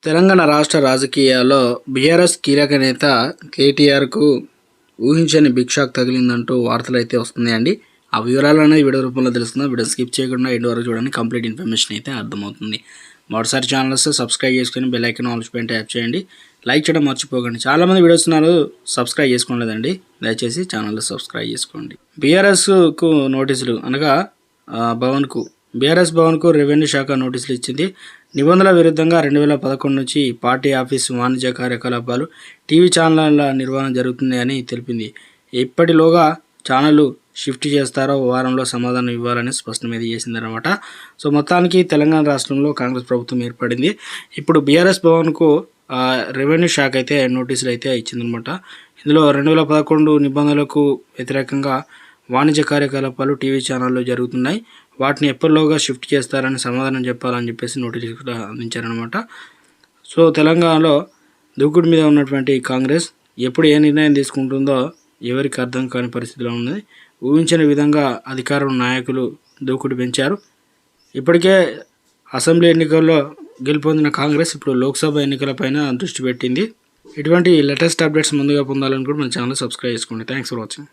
తెలంగాణ రాష్ట్ర రాజకీయాల్లో బీఆర్ఎస్ కీలక నేత కేటీఆర్కు ఊహించని బిగ్ షాక్ తగిలిందంటూ వార్తలు అయితే వస్తున్నాయండి. ఆ వివరాలనే వీడియో రూపంలో తెలుస్తుందా? వీడియో స్కిప్ చేయకుండా ఎండ్ వరకు చూడండి. కంప్లీట్ ఇన్ఫర్మేషన్ అయితే అర్థమవుతుంది. మొదటిసారి ఛానల్స్ సబ్స్క్రైబ్ చేసుకొని బెల్ ఐకాన్ ఆల్ పైన ట్యాప్ చేయండి. లైక్ చేయడం మర్చిపోకండి. చాలామంది వీడియోస్ ఉన్నారు, సబ్స్క్రైబ్ చేసుకోలేదండి. దయచేసి ఛానల్ సబ్స్క్రైబ్ చేసుకోండి. బీఆర్ఎస్కు నోటీసులు అనగా బీఆర్ఎస్ భవన్కు రెవెన్యూ శాఖ నోటీసులు ఇచ్చింది. నిబంధనల విరుద్ధంగా 2011 నుంచి పార్టీ ఆఫీసు, వాణిజ్య కార్యకలాపాలు, టీవీ ఛానళ్ల నిర్వహణ జరుగుతుంది అని తెలిపింది. ఇప్పటిలోగా ఛానళ్లు షిఫ్ట్ చేస్తారో వారంలో సమాధానం ఇవ్వాలని స్పష్టం అయితే చేసిందనమాట. సో మొత్తానికి తెలంగాణ రాష్ట్రంలో కాంగ్రెస్ ప్రభుత్వం ఏర్పడింది. ఇప్పుడు బీఆర్ఎస్ భవన్కు రెవెన్యూ శాఖ అయితే నోటీసులు అయితే ఇచ్చిందనమాట. ఇందులో 2011 నిబంధనలకు వ్యతిరేకంగా వాణిజ్య కార్యకలాపాలు టీవీ ఛానళ్ళు జరుగుతున్నాయి, వాటిని ఎప్పటిలోగా షిఫ్ట్ చేస్తారని సమాధానం చెప్పాలని చెప్పేసి నోటీసులు కూడా అందించారనమాట. సో తెలంగాణలో దూకుడు మీద ఉన్నటువంటి కాంగ్రెస్ ఎప్పుడు ఏ నిర్ణయం తీసుకుంటుందో ఎవరికి అర్థం కాని పరిస్థితిలో ఉంది. ఊహించని విధంగా అధికారం నాయకులు దూకుడు పెంచారు. ఇప్పటికే అసెంబ్లీ ఎన్నికల్లో గెలుపొందిన కాంగ్రెస్ ఇప్పుడు లోక్సభ ఎన్నికలపైన దృష్టి పెట్టింది. ఇటువంటి లేటెస్ట్ అప్డేట్స్ ముందుగా పొందాలని కూడా మన ఛానల్ సబ్స్క్రైబ్ చేసుకోండి. Thanks for watching.